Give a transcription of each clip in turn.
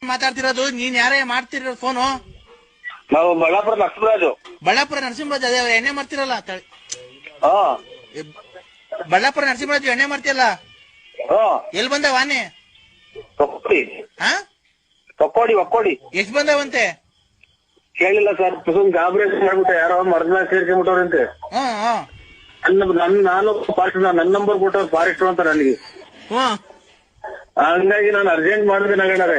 ಮಾತಾಡ್ತಿರೋದು ನೀನ್ ಯಾರೇ ಮಾಡ್ತಿರೋ ಫೋನು? ನಾವು ಬಳ್ಳಾಪುರ ನರಸಿಂಹರಾಜು. ಬಳ್ಳಾಪುರ ನರಸಿಂಹರಾಜು ಅದೇ ಎಣ್ಣೆ ಮಾಡ್ತಿರಲ್ಲ. ಬಳ್ಳಾಪುರ ನರಸಿಂಹರಾಜು ಎಣ್ಣೆ ಮಾಡ್ತಿಯಲ್ಲ, ಎಲ್ಲಿ ಬಂದವ ಆನೆ? ಒಕ್ಕೋಡಿ ಎಷ್ಟ್ ಬಂದವಂತೆ? ಕೇಳಿಲ್ಲ ಸರ್, ಗಾಬರಿ ಮಾಡ್ಬಿಟ್ಟೆ, ಯಾರೋ ಮರದ ಮೇಲೆ ಸೇರ್ಕೊಂಡ್ಬಿಟ್ಟವ್ರಂತೆ. ನಾನು ಫಾರೆಸ್ಟ್, ನನ್ನ ನಂಬರ್ ಕೊಟ್ಟವ್ರು ಫಾರೆಸ್ಟ್ ಅಂತ ನನಗೆ. ಹಂಗಾಗಿ ನಾನು ಅರ್ಜೆಂಟ್ ಮಾಡಿದೆ ನಗಣರೆ.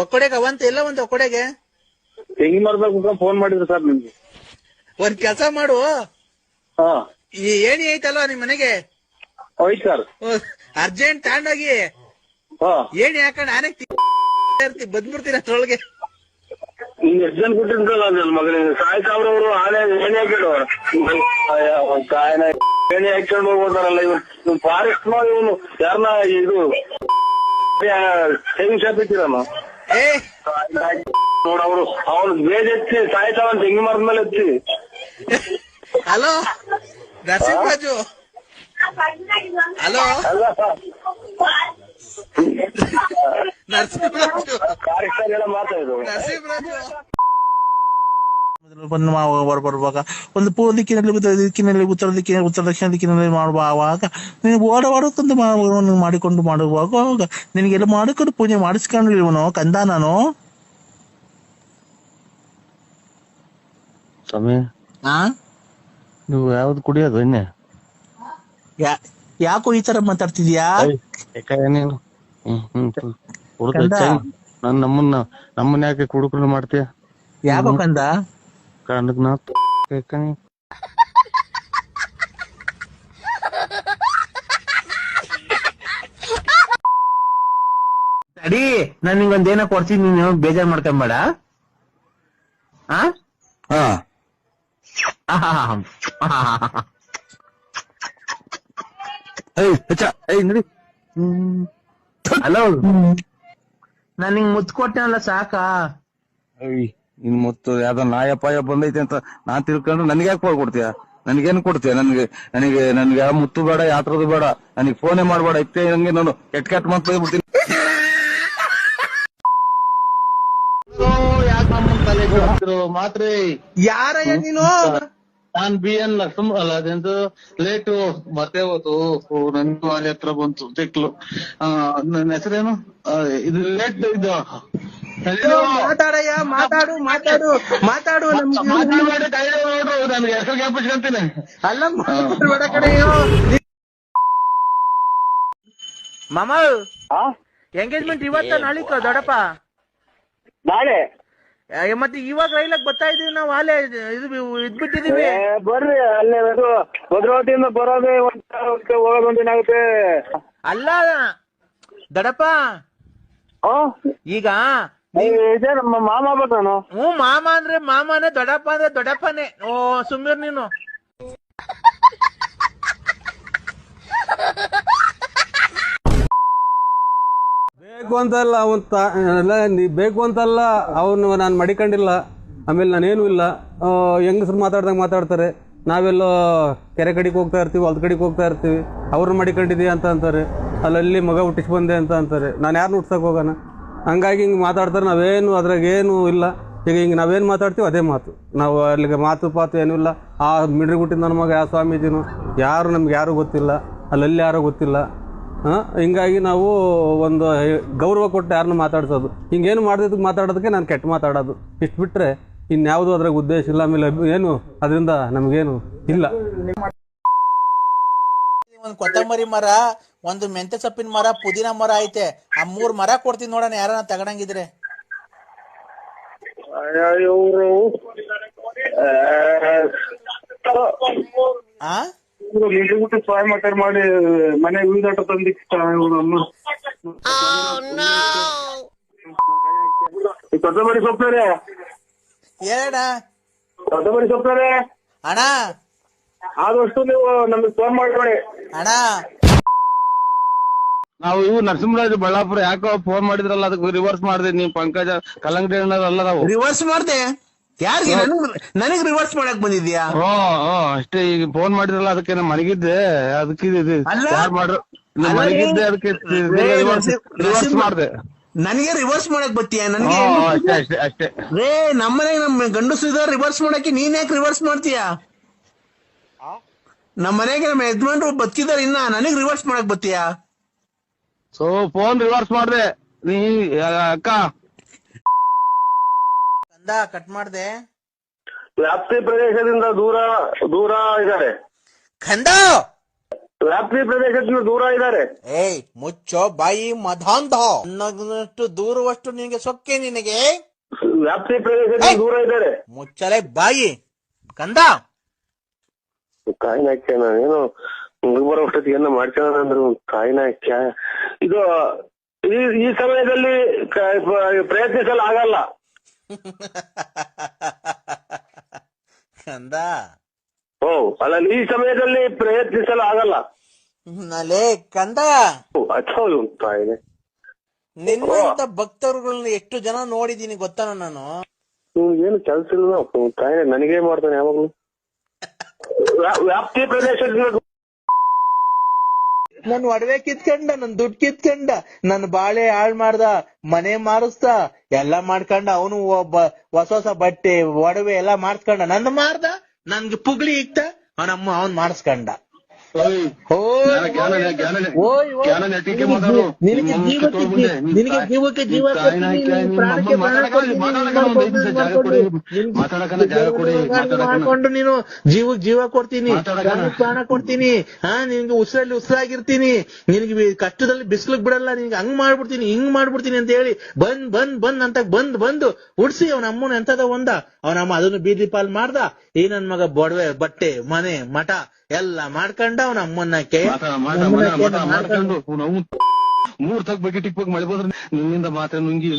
ಒಕ್ಕೋಡೆಗೆ ಅವಂತ ಎಲ್ಲ ಒಂದು ಒಕ್ಕೋಡೆಗೆ ತೆಂಗಿ ಮರದಾಗ ಕುತ್ಕೊಂಡು ಫೋನ್ ಮಾಡಿದ್ರು ಸರ್ ನಿಮ್ಗೆ. ಒಂದ್ ಕೆಲಸ ಮಾಡು, ಈ ಏಣಿ ಐತಲ್ವಾ ನಿಮ್ ಮನೆಗೆ, ಹೋಯ್ತು ಸರ್, ಅರ್ಜೆಂಟ್ ತಗೊಂಡೋಗಿ ಏಣಿ ಹಾಕೊಂಡ್ ಆನೆ ಬಂದ್ಬಿಡ್ತೀನಿ ಅದ್ರೊಳಗೆ. ನಿಮ್ಗೆ ಎಷ್ಟು ಜನ ಕೊಟ್ಟಿರ್ತಾರಲ್ಲ ನನ್ನ ಮಗನಿಗೆ ಸಾಯ್ತಾವ್ರವ್ರು. ಆನೆ ಏಣಿ ಹಾಕಿಡು ಕಾಯನ ಏಣಿ ಹಾಕೊಂಡು ಹೋಗ್ಬೋದಾರಲ್ಲ ಇವ್ನು ಫಾರೆಸ್ಟ್ ಇವನು ಯಾರನ್ನ ಇದು ತೆಂಗಿನ ಶಾಪ್ ಇಟ್ಟಿರಲ್ಲ ನೋಡವ್ರು, ಅವ್ನು ಬೇಜ್ ಎತ್ತಿ ಸಾಯ್ತಾವ ತೆಂಗಿ ಮರದ ಮೇಲೆ ಎತ್ತಿ. ಹಲೋ ನರಸಿಂಹರಾಜು, ಹಲೋ ನರಸಿಂಹರಾಜು, ನರಸಿಂಹರಾಜು ಬರುವಾಗ ಒಂದು ಪೂರ್ವ ದಿಕ್ಕಿನಲ್ಲಿ ಉತ್ತರ ದಿಕ್ಕಿನಲ್ಲಿ ಉತ್ತರ ದಕ್ಷಿಣ ದಿಕ್ಕಿನಲ್ಲಿ ಮಾಡುವಾಗ ನೀನು ಓಡಾಡೋಕಂತ ಮಾಡಿಕೊಂಡು ಮಾಡುವಾಗ ನಿನಗೆಲ್ಲ ಮಾಡಿಕೊಂಡು ಪೂಜೆ ಮಾಡಿಸ್ಕೊಂಡಿಲ್ವನೋ ಕಂದ ನಾನು. ಸ್ವಾಮಿ ನೀವು ಯಾವ್ದು ಕುಡಿಯೋದು ಎಣ್ಣೆ? ಯಾಕೋ ಈ ತರ ಮಾತಾಡ್ತಿದ್ಯಾ? ನಮ್ಮನ್ನ ಯಾಕೆ ಕುಡುಕರು ಮಾಡ್ತೀಯ? ಯಾಕೋ ಕಂದ? ಅಡಿ ನಾನ್ ನಿಂಗೊಂದೇನೋ ಕೊಡ್ತೀನಿ, ನೀನು ಬೇಜಾರ್ ಮಾಡ್ಕೊಂಬೇಡ. ಹಲೋ, ನಾನ್ ನಿಂಗ್ ಮುತ್ತು ಕೊಟ್ಟೆನಲ್ಲ ಸಾಕಾ? ಇನ್ ಮತ್ತು ಯಾವ್ದೋ ನಾಯಪಾಯ ಬಂದೈತೆ ಅಂತ ನಾನ್ ತಿಳ್ಕೊಂಡು ನನ್ಗೆ ಯಾಕೆ ಕೊಡ್ತೀಯ? ನನ್ಗೇನ್ ಕೊಡ್ತೀಯ? ನನ್ಗೆ ಯಾವ ಮುತ್ತು ಬೇಡ, ಯಾತ್ರದು ಬೇಡ, ನನಗೆ ಫೋನೇ ಮಾಡ್ಬೇಡ. ಇತ್ತೆ ಹಂಗೆ ನಾನು ಕೆಟ್ಟ ಮಾತು ಬಿಡ್ತೀನಿ. ಮಾತ್ರ ಯಾರಯ್ಯ ನೀನು? ನಾನ್ BN ನರಸಿಂಹ ಅಲ್ಲ, ಅದೆಂದು ಲೇಟು ಮತ್ತೆ ಹೋತು. ನನ್ಗೂ ಅಲ್ಲಿ ಹತ್ರ ಬಂತು ತಿಕ್ಲು. ನನ್ನ ಹೆಸರೇನು? ಇದು ಲೇಟ್ ಇದು ಮಾತಾಡಯ್ಯ, ಮಾತಾಡು ಮಾತಾಡು ಮಾತಾಡು. ನೋಡ್ರು ನನ್ಗೆ ಹೆಸರು ಜ್ಞಾಪಿಸ್ಕೊಂತೀನಿ. ಅಲ್ಲ ಬೇಡ ಕಡೆಯೋ ಮಾಮ. ಎಂಗೇಜ್ಮೆಂಟ್ ಇವತ್ತ ನಾಳಿಕ ದೊಡ್ಡಪ್ಪ? ನಾಳೆ. ಮತ್ತೆ ಇವಾಗ ರೈಲಾಗ ಬರ್ತಾ ಇದೀವಿ ನಾವು, ಅಲ್ಲೇ ಇದ್ಬಿಟ್ಟಿದೀವಿ. ಬರ್ರಿ, ಅಲ್ಲೇ ಭದ್ರಾವತಿಯಿಂದ ಬರೋದೇ ಹೋಗೋದೊಂದೇನಾಗುತ್ತೆ. ಅಲ್ಲ ದೊಡ್ಡಪ್ಪ, ಈಗ ನಮ್ಮ ಮಾಮ ಆಗ್ಬೇಕು ನಾನು. ಮಾಮ ಅಂದ್ರೆ ಮಾಮನೇ, ದೊಡ್ಡಪ್ಪ ಅಂದ್ರೆ ದೊಡ್ಡಪ್ಪನೇ. ಓ ಸುಮ್ಮೀರ್ ನೀನು. ಬೇಕು ಅಂತಲ್ಲ ಬೇಕು ಅಂತಲ್ಲ, ಅವನು ನಾನು ಮಡಿಕೊಂಡಿಲ್ಲ. ಆಮೇಲೆ ನಾನೇನು ಇಲ್ಲ, ಹೆಂಗಸರು ಮಾತಾಡ್ದಂಗೆ ಮಾತಾಡ್ತಾರೆ. ನಾವೆಲ್ಲೋ ಕೆರೆ ಕಡೆಗೆ ಹೋಗ್ತಾ ಇರ್ತೀವಿ, ಹೊಲದ ಕಡೆಗೆ ಹೋಗ್ತಾ ಇರ್ತೀವಿ, ಅವ್ರನ್ನ ಮಡಿಕೊಂಡಿದ್ದೀಯ ಅಂತ ಅಂತಾರೆ. ಅಲ್ಲಲ್ಲಿ ಮಗ ಹುಟ್ಟಿಸಿ ಬಂದೆ ಅಂತ ಅಂತಾರೆ. ನಾನು ಯಾರನ್ನ ಹುಟ್ಸಕ್ಕೆ ಹೋಗೋಣ? ಹಂಗಾಗಿ ಹಿಂಗೆ ಮಾತಾಡ್ತಾರೆ. ನಾವೇನು ಅದ್ರಾಗ ಏನೂ ಇಲ್ಲ. ಈಗ ಹಿಂಗೆ ನಾವೇನು ಮಾತಾಡ್ತೀವಿ ಅದೇ ಮಾತು. ನಾವು ಅಲ್ಲಿಗೆ ಮಾತು ಪಾತು ಏನೂ ಇಲ್ಲ. ಆ ಮಿಡ್ರಿ ಹುಟ್ಟಿದ ನನ್ನ ಮಗ ಯಾವ ಸ್ವಾಮೀಜಿನೂ ಯಾರು ನಮ್ಗೆ ಯಾರೂ ಗೊತ್ತಿಲ್ಲ, ಅಲ್ಲಲ್ಲಿ ಯಾರೋ ಗೊತ್ತಿಲ್ಲ. ಹಿಂಗಾಗಿ ನಾವು ಒಂದು ಗೌರವ ಕೊಟ್ಟು ಯಾರನ್ನ ಮಾತಾಡ್ಸೋದು. ಹಿಂಗೇನು ಮಾಡ್ದಿದ್ದಕ್ಕೆ ಮಾತಾಡೋದಕ್ಕೆ ನಾನು ಕೆಟ್ಟ ಮಾತಾಡೋದು. ಇಷ್ಟು ಬಿಟ್ಟರೆ ಇನ್ಯಾವುದೂ ಅದ್ರಾಗ ಉದ್ದೇಶ ಇಲ್ಲ. ಆಮೇಲೆ ಏನು ಅದರಿಂದ ನಮಗೇನು ಇಲ್ಲ. ಒಂದು ಕೊತ್ತಂಬರಿ ಮರ, ಒಂದು ಮೆಂತೆ ಸೊಪ್ಪಿನ ಮರ, ಪುದೀನ ಮರ ಐತೆ. ಆ 3 ಮರ ಕೊಡ್ತೀನಿ ನೋಡೋಣ, ಯಾರನ್ನ ತಗೊಂಡಂಗಿದ್ರೆ. ಸಹಾಯ ಮಾಡಿ ಮನೆ ಉಳಿದಾಟ ತಂದಿ ಕೊತ್ತಂಬರಿ ಸೊಪ್ಪರೆ ಹೇಳ ಕೊತ್ತಂಬರಿ ಸೊಪ್ಪರೆ ಅಣ್ಣ. ಆದಷ್ಟು ನೀವು ನಮ್ಗೆ ಫೋನ್ ಮಾಡ್ಬೇಡಿ ಅಣ್ಣ. ನಾವು ಇವು ನರಸಿಂಹರಾಜು ಬಳ್ಳಾಪುರ ಯಾಕೋ ಫೋನ್ ಮಾಡಿದ್ರಲ್ಲ, ಅದಕ್ಕೆ ರಿವರ್ಸ್ ಮಾಡಿದೆ. ನೀವು ಪಂಕಜ ಕಲ್ಲಂಗಡಿ ಅಲ್ಲ, ನಾವು ರಿವರ್ಸ್ ಮಾಡ್ದೆ. ಯಾರಿಗೆ? ನನಗ್ ರಿವರ್ಸ್ ಮಾಡಕ್ ಬಂದಿದ್ಯಾ? ಅಷ್ಟೇ. ಈಗ ಫೋನ್ ಮಾಡಿದ್ರಲ್ಲ, ಅದಕ್ಕೆ ನಾನು ಮಲಗಿದ್ದೆ. ಅದಕ್ಕೆ ಯಾರು ಮಾಡ್ರು ಮಲಗಿದ್ದೆ, ಅದಕ್ಕೆ ರಿವರ್ಸ್ ಮಾಡಿದೆ. ನನಗೆ ರಿವರ್ಸ್ ಮಾಡಕ್ ಬತ್ತೀಯ ನನಗೆ ಅಷ್ಟೇ ಅಷ್ಟೇ ಅಷ್ಟೇ. ರೇ ನಮ್ಮನೆಗೆ ನಮ್ ಗಂಡಸು ಇದಾರೆ ರಿವರ್ಸ್ ಮಾಡಕ್ಕೆ ನೀನ್ ಯಾಕೆ ರಿವರ್ಸ್ ಮಾಡ್ತೀಯ? ನಮ್ಮ ಮನೆಗೆ ನಮ್ಮ ಯಜಮಾನ್ರು ಬದುಕಿದಾರೆ ಇನ್ನ ನನಗ್ ರಿವರ್ಸ್ ಮಾಡಕ್ ಬತ್ತೀಯ? ಸೊ ಫೋನ್ ರಿವರ್ಸ್ ಮಾಡ್ದೆ ನೀ ಅಕ್ಕ. ಕಂದ ಕಟ್ ಮಾಡ್ದೆ. ವ್ಯಾಪ್ತಿ ಪ್ರದೇಶದಿಂದ ದೂರ ಇದ್ದಾರೆ. ಕಂದ ವ್ಯಾಪ್ತಿ ಪ್ರದೇಶದಿಂದ ದೂರ ಇದ್ದಾರೆ. ಏಯ್ ಮುಚ್ಚೋ ಬಾಯಿ ಮಧಾಂಧ. ನನ್ನಷ್ಟು ದೂರವಷ್ಟು ನಿನಗೆ ಸೊಕ್ಕೆ ನಿನಗೆ. ವ್ಯಾಪ್ತಿ ಪ್ರದೇಶದಿಂದ ದೂರ ಇದ್ದಾರೆ. ಮುಚ್ಚಲೆ ಬಾಯಿ ಕಂದ. ಕಾಯಿನ ಹಾಕ್ಯ ನಾನೇನು ಮುಗಿ ಬರೋ ಅಷ್ಟೊತ್ತಿಗೆ ಏನ ಮಾಡ್ಕೊಳ್ಳೋಣ ಅಂದ್ರು ಕಾಯಿನ ಹಾಕ್ಯ. ಇದು ಈ ಸಮಯದಲ್ಲಿ ಪ್ರಯತ್ನಿಸಲು ಆಗಲ್ಲ. ಕಂದ ಅಲ್ಲ ಈ ಸಮಯದಲ್ಲಿ ಪ್ರಯತ್ನಿಸಲು ಆಗಲ್ಲ. ನಲೇ ಕಂದ, ಹೌದು ಕಾಯಿನೆ. ನಿನ್ನಂತ ಭಕ್ತರುಗಳನ್ನ ಎಷ್ಟು ಜನ ನೋಡಿದೀನಿ ಗೊತ್ತಾನ ನಾನು. ಏನು ಕೆಲ್ಸ ಇಲ್ಲ ಕಾಯಿನೆ ನನಗೇ ಮಾಡ್ತಾನೆ ಯಾವಾಗ್ಲೂ. ವ್ಯಾಪ್ತಿ ಪ್ರದೇಶದಿಂದ ನನ್ ಒಡವೆ ಕಿತ್ಕೊಂಡ, ನನ್ ದುಡ್ಡು ಕಿತ್ಕೊಂಡ, ನನ್ ಬಾಳೆ ಹಾಳ್ ಮಾಡ್ದ, ಮನೆ ಮಾರಿಸ್ದ, ಎಲ್ಲಾ ಮಾಡ್ಕೊಂಡ. ಅವನು ಹೊಸ ಬಟ್ಟೆ ಒಡವೆ ಎಲ್ಲಾ ಮಾಡ್ಸ್ಕೊಂಡ, ನಂದು ಮಾರ್ದ, ನನ್ಗೆ ಪುಗ್ಲಿ ಇಕ್ತ, ಅವನ್ ಮಾಡಿಸ್ಕೊಂಡ. ನಿನಗೆ ಜೀವಕ್ಕೆ ಜೀವ ಮಾಡ್ಕೊಂಡು ನೀನು ಜೀವಕ್ಕೆ ಜೀವ ಕೊಡ್ತೀನಿ, ಪ್ರಾಣ ಕೊಡ್ತೀನಿ. ನಿನ್ಗೆ ಉಸಿರಲ್ಲಿ ಉಸಿರಾಗಿರ್ತೀನಿ, ನಿನ್ಗೆ ಕಷ್ಟದಲ್ಲಿ ಬಿಸಿಲಿಗೆ ಬಿಡಲ್ಲ, ನಿನ್ಗೆ ಹಂಗ್ ಮಾಡ್ಬಿಡ್ತೀನಿ ಹಿಂಗ್ ಮಾಡ್ಬಿಡ್ತೀನಿ ಅಂತ ಹೇಳಿ ಬಂದ್ ಅಂತ ಬಂದು ಉಡ್ಸಿ ಅವನ ಅಮ್ಮನ ಎಂತದ ಅವನಮ್ಮ ಅದನ್ನು ಬೀದಿ ಪಾಲ್ ಮಾಡ್ದ. ಈ ನನ್ ಮಗ ಬೊಡವೆ ಬಟ್ಟೆ ಮನೆ ಮಠ ಎಲ್ಲ ಮಾಡ್ಕೊಂಡ ಅವನ ಅಮ್ಮನ್ನಕ್ಕೆ ಮಾಡ್ಕೊಂಡು ಮೂರ್ ತಗ್ ಬಗ್ಗೆ ಟಿಕ್ ಬಗ್ಗೆ ಮಳೆ ಬಂದ್ರೆ ನಿನ್ನಿಂದ ಮಾತ್ರ ನುಂಗಿ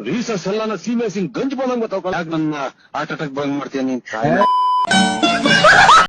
ರೀಸರ್ಸ್ ಎಲ್ಲ ಸೀಮೆ ಸಿಂಗ್ ಗಂಜ್ ಬಂದಂಗ ನನ್ನ ಹಾರ್ಟ್ ಅಟ್ಯಾಕ್ ಬಂದ್ ಮಾಡ್ತೀಯ ನೀನ್.